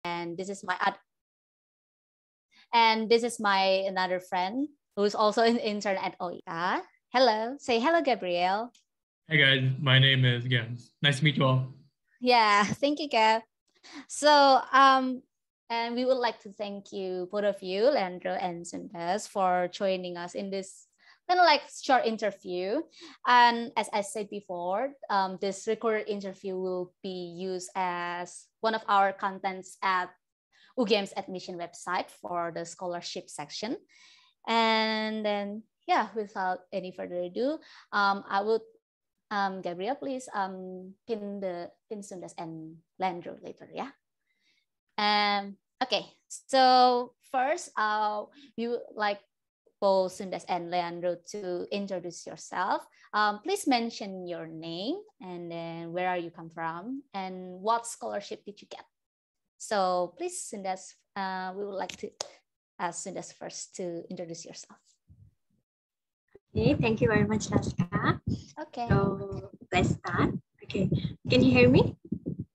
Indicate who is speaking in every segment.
Speaker 1: and this is my another friend who's also an intern at OIA. Hello, say hello, Gabrielle.
Speaker 2: Hi guys, my name is Gans. Nice to meet you all.
Speaker 1: Yeah, thank you, Gab. So, and we would like to thank you, both of you, Leandro and Sundas, for joining us in this kind of like short interview. And as I said before, this recorded interview will be used as one of our contents at UGM's admission website for the scholarship section. And then, yeah, without any further ado, I would Gabriel, please pin Sundas and Leandro later, yeah. Okay, so first, we would like both Sundas and Leandro to introduce yourself. Please mention your name and then where are you come from and what scholarship did you get. So please, Sundas, we would like to ask Sundas first to introduce yourself.
Speaker 3: Okay, thank you very much, Naska.
Speaker 1: Okay.
Speaker 3: So let's start. Okay, can you hear me?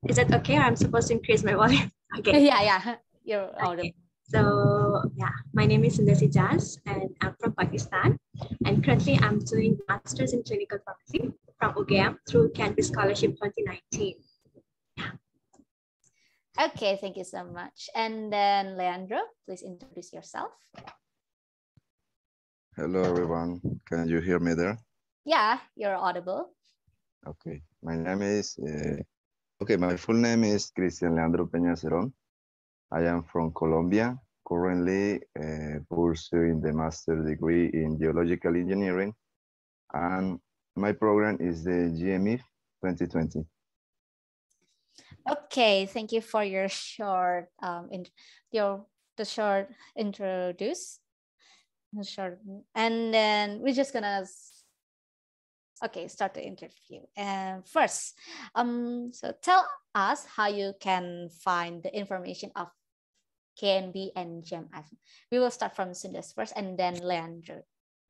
Speaker 3: Is that okay? Or I'm supposed to increase my volume? Okay.
Speaker 1: Yeah, you're audible.
Speaker 3: Okay. So yeah, my name is Sundas and I'm from Pakistan. And currently I'm doing Masters in Clinical Pharmacy from UGM through KNB Scholarship 2019. Yeah.
Speaker 1: Okay, thank you so much. And then Leandro, please introduce yourself.
Speaker 4: Hello, everyone. Can you hear me there?
Speaker 1: Yeah, you're audible.
Speaker 4: Okay, my name is, my full name is Cristian Leandro Peña Cerón. I am from Colombia, currently pursuing the master's degree in geological engineering, and my program is the GMIF 2020.
Speaker 1: Okay, thank you for your short short introduce. Sure. And then we're just gonna start the interview. And first, so tell us how you can find the information of KNB and GMIF. We will start from Sundas first and then Leandro.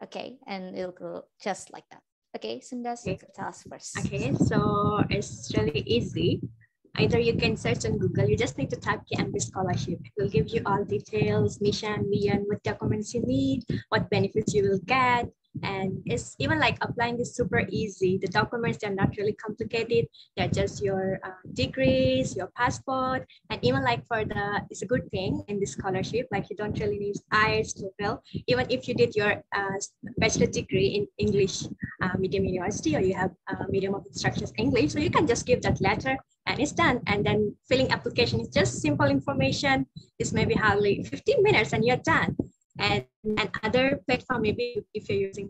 Speaker 1: Okay, and it'll go just like that. Okay, Sundas, you can tell us first.
Speaker 3: Okay, so it's really easy. Either you can search on Google, you just need to type KNB Scholarship. It will give you all details, mission, vision, what documents you need, what benefits you will get. And it's even like applying is super easy. The documents, they're not really complicated. They're just your degrees, your passport, and even like it's a good thing in this scholarship, like you don't really need IELTS to fill. Even if you did your bachelor degree in English medium university, or you have medium of instructions English, so you can just give that letter and it's done. And then filling application is just simple information. It's maybe hardly 15 minutes and you're done. And other platform, maybe if you're using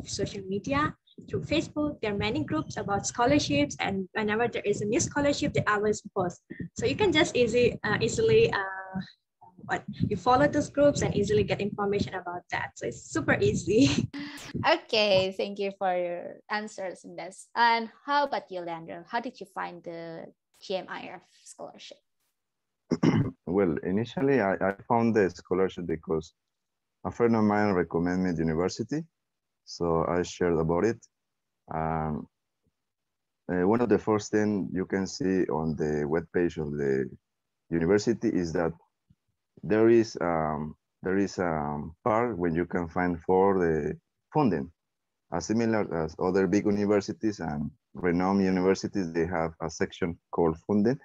Speaker 3: social media through Facebook, there are many groups about scholarships, and whenever there is a new scholarship, they always post. So you can just easily you follow those groups and easily get information about that. So it's super easy.
Speaker 1: Okay, thank you for your answers in this. And how about you, Leandro? How did you find the GMIF scholarship?
Speaker 4: Well, initially I found the scholarship because a friend of mine recommended me the university, so I shared about it. One of the first things you can see on the webpage of the university is that there is a part when you can find for the funding. Similar as other big universities and renowned universities, they have a section called funding.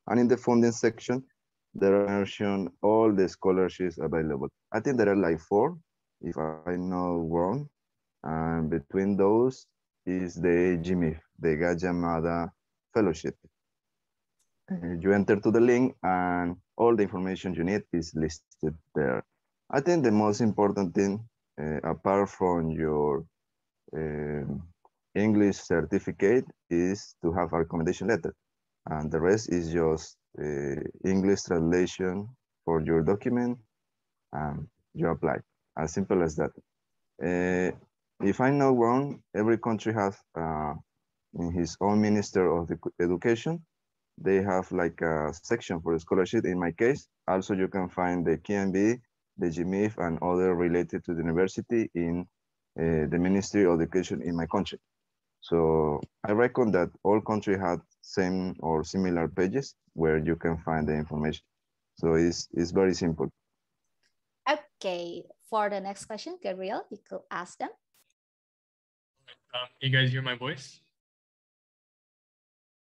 Speaker 4: And in the funding section, there are mentioned all the scholarships available. I think there are like 4, if I know wrong. And between those is the GMIF, the Gajah Mada Fellowship. You enter to the link and all the information you need is listed there. I think the most important thing, apart from your English certificate, is to have a recommendation letter. And the rest is just English translation for your document, and you apply. As simple as that. If I'm not wrong, every country has in his own Minister of the Education, they have like a section for the scholarship. In my case, also you can find the KNB, the GMIF, and other related to the university in the Ministry of Education in my country. So I reckon that all countries have same or similar pages where you can find the information. So it's very simple.
Speaker 1: Okay, for the next question, Gabriel, you could ask them.
Speaker 2: You guys hear my voice?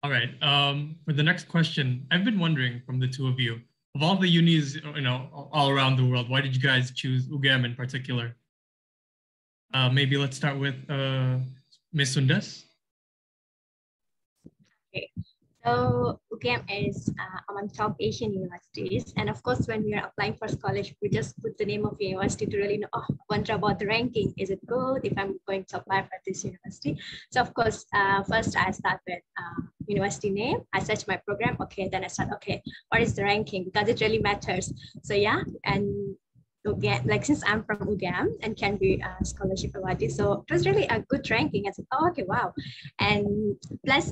Speaker 2: All right. For the next question, I've been wondering from the two of you, of all the unis, all around the world, why did you guys choose UGM in particular? Maybe let's start with Ms. Sundas.
Speaker 3: Okay. So UGM is among top Asian universities. And of course, when we are applying for scholarship, we just put the name of the university to really know, wonder about the ranking. Is it good if I'm going to apply for this university? So of course, first I start with university name. I search my program. Okay, then I start, okay, what is the ranking? Because it really matters. So yeah, and UGM, like since I'm from UGM and KNB Scholarship Awardee, so it was really a good ranking. I said, oh, okay, wow. And plus,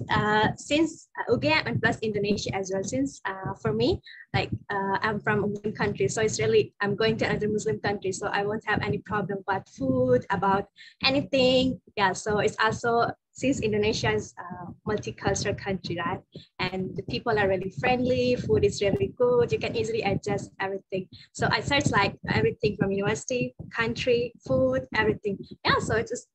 Speaker 3: since UGM and plus Indonesia as well, since for me, like I'm from a Muslim country, so it's really, I'm going to another Muslim country, so I won't have any problem about food, about anything. Yeah, so it's also, since Indonesia is a multicultural country, right? And the people are really friendly, food is really good, you can easily adjust everything. So I searched like everything from university, country, food, everything. Yeah, so it's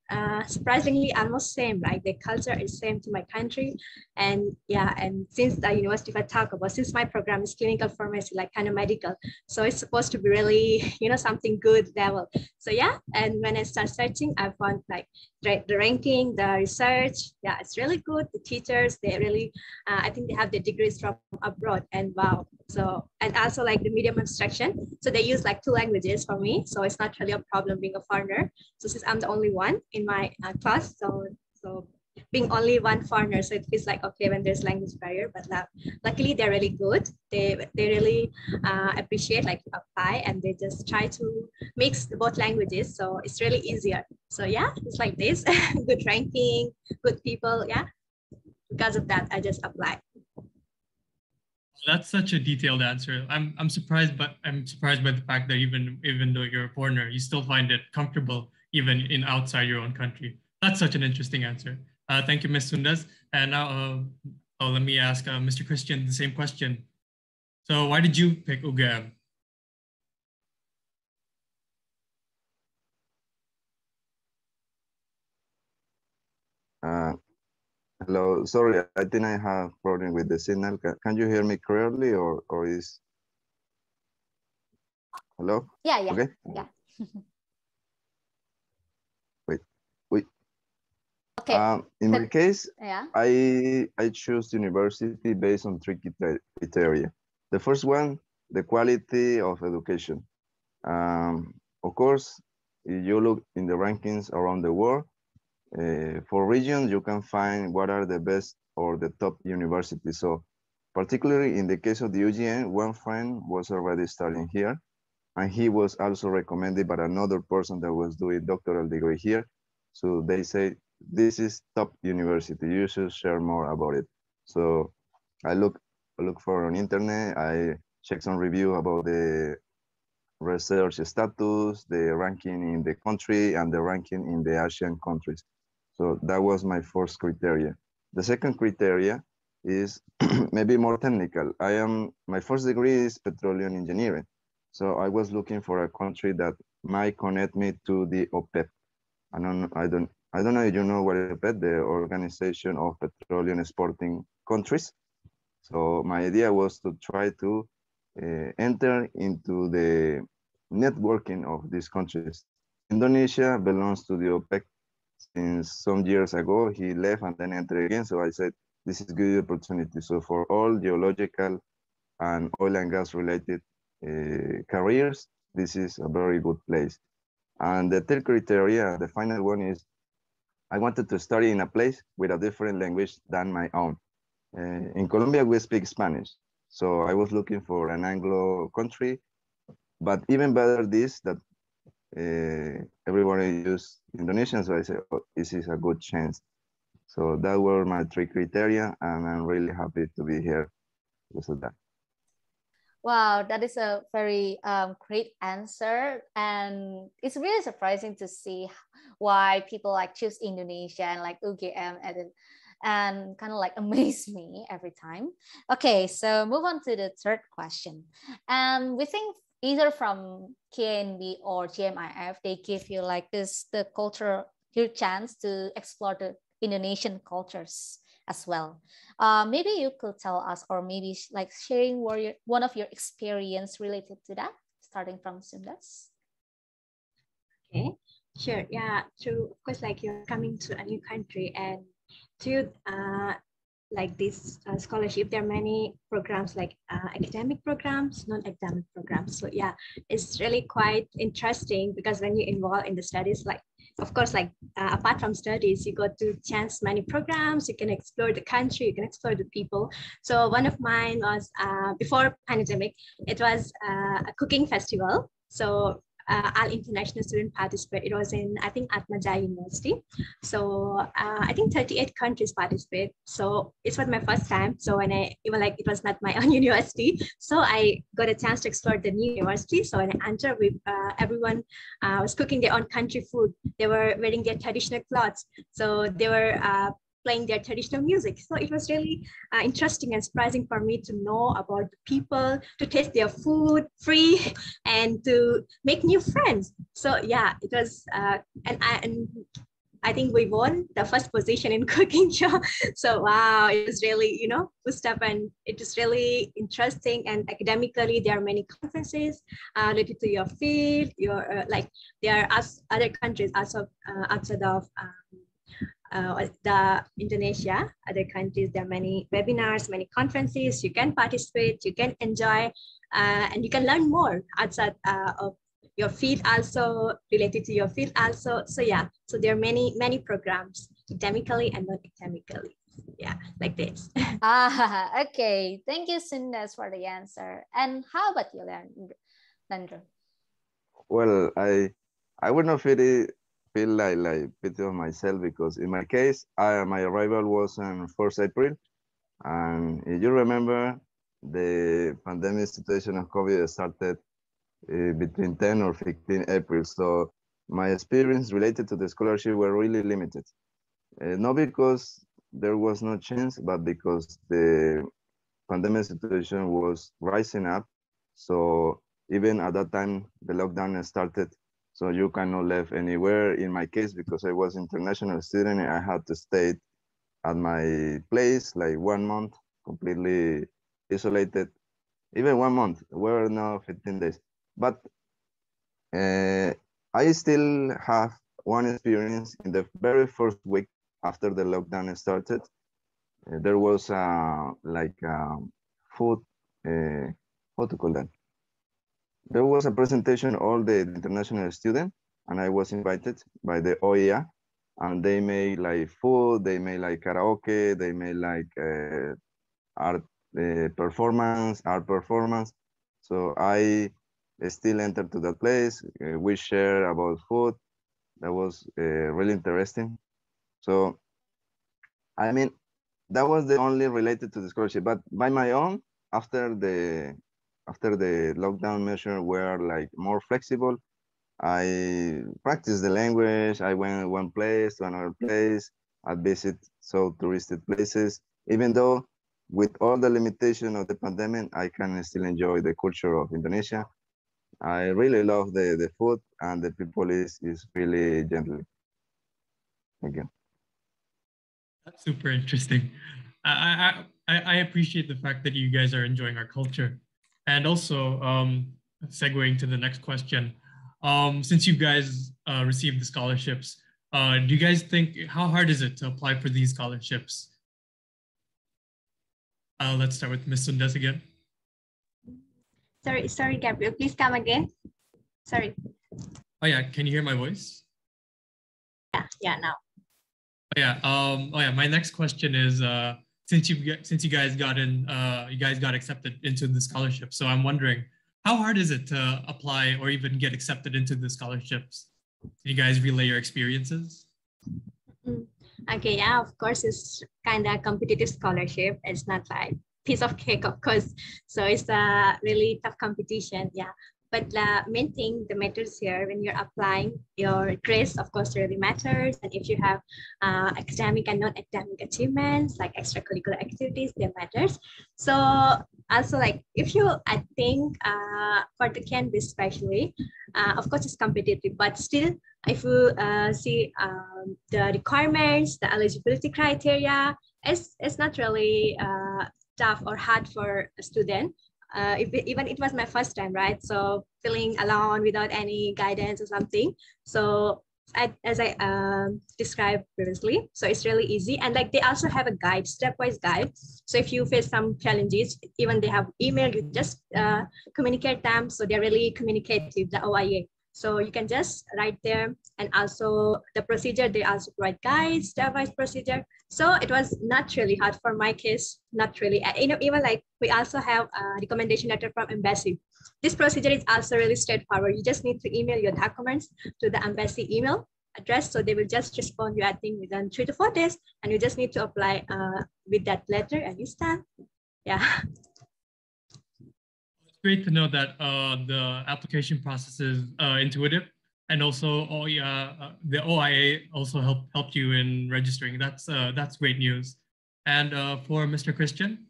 Speaker 3: surprisingly almost same, right? The culture is same to my country. And yeah, and since the university, if I talk about, since my program is clinical pharmacy, like kind of medical, so it's supposed to be really, something good level. So yeah, and when I start searching, I found like the ranking, the research, yeah, it's really good. The teachers, they really, I think they have the degrees from abroad, and wow. So, and also like the medium instruction. So they use like 2 languages for me. So it's not really a problem being a foreigner. So since I'm the only one in my class, so being only one foreigner, so it feels like, okay, when there's language barrier, but luckily they're really good. They really appreciate like you apply, and they just try to mix both languages. So it's really easier. So yeah, it's like this, good ranking, good people. Yeah, because of that, I just applied.
Speaker 2: That's such a detailed answer. I'm surprised, but I'm surprised by the fact that even though you're a foreigner, you still find it comfortable even in outside your own country. That's such an interesting answer. Thank you, Ms. Sundas. And now, let me ask Mr. Christian the same question. So, why did you pick UGM?
Speaker 4: Hello, sorry, I think I have problem with the signal. Can you hear me clearly, or is? Hello?
Speaker 1: Yeah.
Speaker 4: Okay.
Speaker 1: Yeah.
Speaker 4: Wait.
Speaker 1: Okay.
Speaker 4: In my case,
Speaker 1: yeah.
Speaker 4: I choose university based on 3 criteria. The first one, the quality of education. Of course, if you look in the rankings around the world, for regions, you can find what are the best or the top universities. So particularly in the case of the UGM, one friend was already studying here, and he was also recommended by another person that was doing doctoral degree here. So they say, this is top university, you should share more about it. So I look for on internet, I check some review about the research status, the ranking in the country, and the ranking in the Asian countries. So that was my first criteria. The second criteria is maybe more technical. My first degree is petroleum engineering. So I was looking for a country that might connect me to the OPEP. I don't know if you know what OPEP, the Organization of Petroleum Exporting Countries. So my idea was to try to enter into the networking of these countries. Indonesia belongs to the OPEC since some years ago. He left and then entered again. So I said, this is a good opportunity. So for all geological and oil and gas related careers, this is a very good place. And the third criteria, the final one, is I wanted to study in a place with a different language than my own. In Colombia, we speak Spanish. So I was looking for an Anglo country, but even better this, that everybody use Indonesian. So I said, oh, this is a good chance. So that were my 3 criteria, and I'm really happy to be here because of that.
Speaker 1: Wow, that is a very great answer, and it's really surprising to see why people like choose Indonesia and like UGM and kind of like amaze me every time. Okay, so move on to the third question. And we think either from KNB or GMIF, they give you like the culture, your chance to explore the Indonesian cultures as well. Maybe you could tell us, or maybe like sharing one of your experience related to that, starting from Sundas.
Speaker 3: Okay, sure. Yeah, true. Of course, like you're coming to a new country, and to like this scholarship, there are many programs like academic programs, non-academic programs. So yeah, it's really quite interesting because when you involve in the studies, like of course, like apart from studies, you got to chance many programs. You can explore the country, you can explore the people. So one of mine was before pandemic. It was a cooking festival. So all international students participate. It was in, I think, Atmajaya University. So I think 38 countries participate. So it was my first time. So when even like it was not my own university, so I got a chance to explore the new university. So when I entered, with everyone was cooking their own country food. They were wearing their traditional clothes. So they were playing their traditional music. So it was really interesting and surprising for me to know about the people, to taste their food free, and to make new friends. So yeah, it was, and I think we won the first position in cooking show. So wow, it was really, boost up, and it was really interesting. And academically, there are many conferences related to your field. Like there are other countries also outside of the Indonesia, other countries. There are many webinars, many conferences. You can participate, you can enjoy, and you can learn more outside of your field, also related to your field also. So yeah, so there are many programs, academically and non-academically. Yeah, like this.
Speaker 1: Okay. Thank you, Sundas, for the answer. And how about you, Leandro?
Speaker 4: Well, I would not feel like pity on myself, because in my case, my arrival was on 1st April. And if you remember, the pandemic situation of COVID started between 10 or 15 April. So my experience related to the scholarship were really limited. Not because there was no chance, but because the pandemic situation was rising up. So even at that time, the lockdown started. So you cannot live anywhere. In my case, because I was international student, I had to stay at my place like 1 month, completely isolated. Even 1 month, we're now 15 days. But I still have one experience in the very first week after the lockdown started. There was like food, how to call that? There was a presentation all the international students, and I was invited by the OEA, and they made like food, they made like karaoke, they made like art performance. So I still entered to that place. We share about food. That was really interesting. So, I mean, that was the only related to the scholarship. But by my own, after the lockdown measure were like more flexible, I practiced the language. I went one place to another place. I visit so touristic places. Even though with all the limitation of the pandemic, I can still enjoy the culture of Indonesia. I really love the food, and the people is really gentle. Again.
Speaker 2: That's super interesting. I appreciate the fact that you guys are enjoying our culture. And also, segueing to the next question, since you guys received the scholarships, do you guys think, how hard is it to apply for these scholarships? Let's start with Ms. Sundas again.
Speaker 3: Sorry, Gabriel, please come again. Sorry.
Speaker 2: Oh yeah, can you hear my voice?
Speaker 3: Yeah, now.
Speaker 2: Oh yeah. My next question is, since you guys got accepted into the scholarship, so I'm wondering, how hard is it to apply or even get accepted into the scholarships? Can you guys relay your experiences?
Speaker 3: Okay, yeah, of course, it's kind of competitive scholarship. It's not like piece of cake, of course. So it's a really tough competition. Yeah, But the main thing that matters here when you're applying, your grades, of course, really matters. And if you have academic and non-academic achievements, like extracurricular activities, that matters. So also, like, if you, I think for the KNB especially, of course, it's competitive, but still, if you see the requirements, the eligibility criteria, it's not really tough or hard for a student. Even it was my first time, right? So feeling alone without any guidance or something. So as I described previously, so it's really easy. And like they also have a guide, stepwise guide. So if you face some challenges, even they have email, you just communicate them. So they're really communicative, the OIA. So you can just write there, and also the procedure, they also provide guides, stepwise procedure. So it was not really hard for my case, not really. Even like we also have a recommendation letter from embassy. This procedure is also really straightforward. You just need to email your documents to the embassy email address. So they will just respond you, I think, within 3 to 4 days, and you just need to apply with that letter and you stamp. Yeah.
Speaker 2: Great to know that the application process is intuitive, and also the OIA also helped you in registering. That's great news. And for Mr. Christian,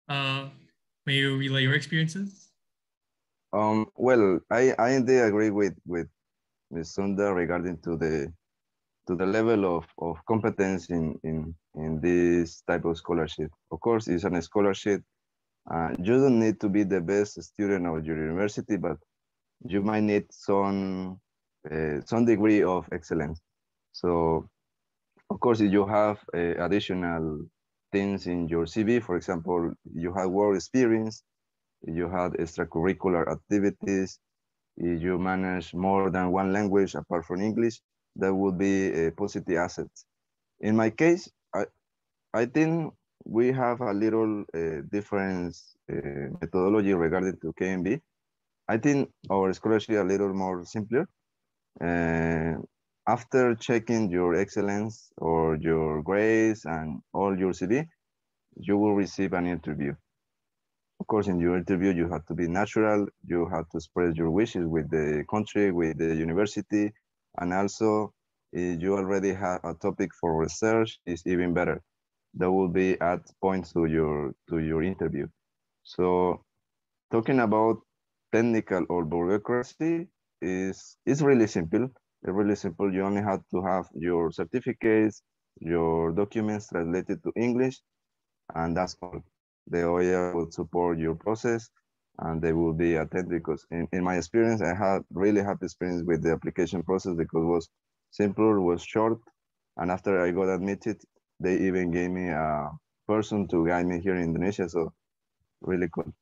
Speaker 2: may you relay your experiences?
Speaker 4: Well, I indeed agree with Ms. Sunda regarding to the level of competence in this type of scholarship. Of course, it's a scholarship. You don't need to be the best student of your university, but you might need some degree of excellence. So, of course, if you have additional things in your CV, for example, you have work experience, you had extracurricular activities, if you manage more than one language apart from English, that would be a positive asset. In my case, I think we have a little different methodology regarding to KNB. I think our scholarship a little more simpler. After checking your excellence or your grades and all your CV, you will receive an interview. Of course, in your interview, you have to be natural. You have to express your wishes with the country, with the university, and also if you already have a topic for research, is even better. That will be at points to your interview. So talking about technical or bureaucracy is really simple. It's really simple. You only have to have your certificates, your documents translated to English, and that's all. The OEA will support your process and they will be attended, because in my experience, I had really happy experience with the application process because it was simple, it was short. And after I got admitted, they even gave me a person to guide me here in Indonesia. So really cool.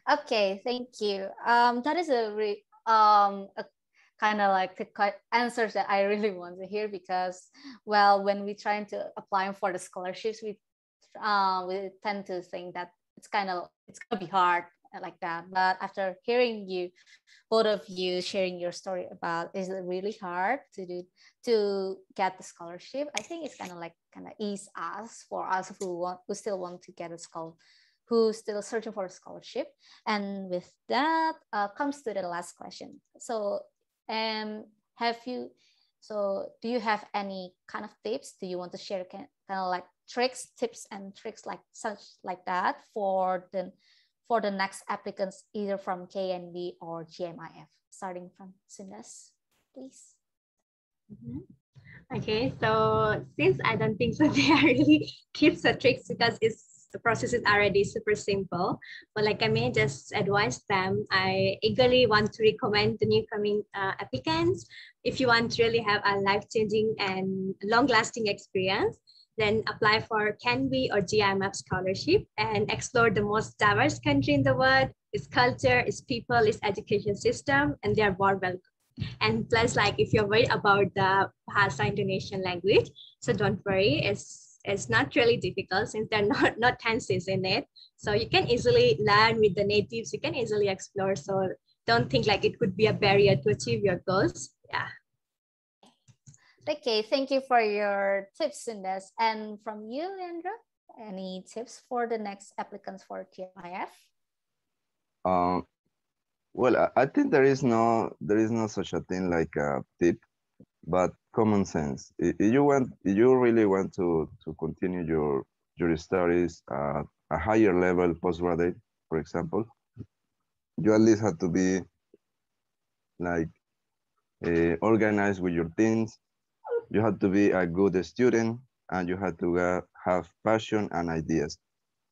Speaker 1: Okay, thank you. That is a kind of like the answers that I really want to hear, because, well, when we trying to apply for the scholarships, we tend to think that it's gonna be hard like that. But after hearing you, both of you sharing your story about, is it really hard to get the scholarship? I think it's kind of ease us who still want to get a scholarship, who's still searching for a scholarship. And with that comes to the last question. So do you have any kind of tips? Do you want to share kind of like tips and tricks like such like that for the next applicants, either from KNB or GMIF? Starting from Sundas, please.
Speaker 3: Okay, so since I don't think so there are really tips or tricks, because the process is already super simple, but like I may just advise them, I eagerly want to recommend the new coming applicants. If you want to really have a life-changing and long-lasting experience, then apply for KNB or GMIF Scholarship and explore the most diverse country in the world, its culture, its people, its education system, and they are more welcome. And plus, like, if you're worried about the Bahasa Indonesian language, so don't worry, it's not really difficult since there are not tenses in it. So you can easily learn with the natives, you can easily explore. So don't think like it could be a barrier to achieve your goals. Yeah.
Speaker 1: Okay, thank you for your tips in this. And from you, Leandro, any tips for the next applicants for GMIF?
Speaker 4: Well, I think there is no such a thing like a tip, but common sense. If you really want to continue your studies at a higher level, postgraduate, for example, you at least have to be like organized with your things. You have to be a good student, and you have to have passion and ideas.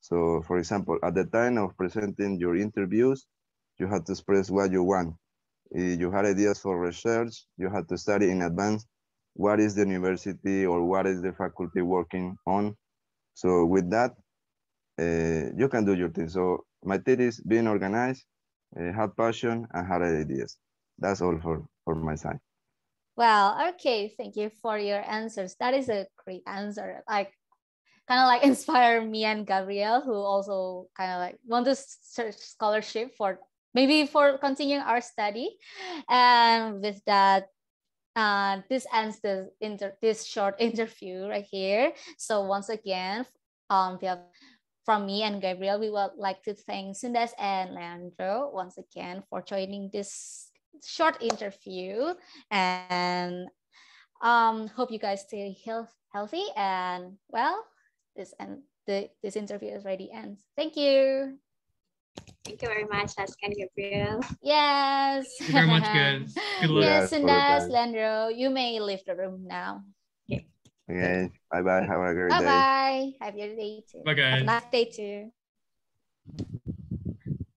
Speaker 4: So, for example, at the time of presenting your interviews, you have to express what you want. If you had ideas for research, you have to study in advance what is the university or what is the faculty working on. So with that, you can do your thing. So my tip is being organized, have passion, and have ideas. That's all for my side.
Speaker 1: Well, okay, thank you for your answers. That is a great answer. Like, kind of like inspire me and Gabriel, who also kind of like want to search scholarship for maybe for continuing our study. And with that, this ends this short interview right here. So once again, from me and Gabriel, we would like to thank Sundas and Leandro once again for joining this short interview, and hope you guys stay healthy, and well, this interview is already ends. Thank you.
Speaker 3: Thank you very much, Aska and Gabriel.
Speaker 1: Yes.
Speaker 2: Thank you very much, guys. Good luck.
Speaker 1: Yes,
Speaker 4: Yes, for the
Speaker 1: Sundas,
Speaker 4: time.
Speaker 1: Leandro, you may leave the room now.
Speaker 4: Okay, bye bye. Have a great
Speaker 1: Bye
Speaker 4: day.
Speaker 1: bye. Have your day too.
Speaker 2: Bye,
Speaker 1: Have a
Speaker 2: guys.
Speaker 1: nice day too.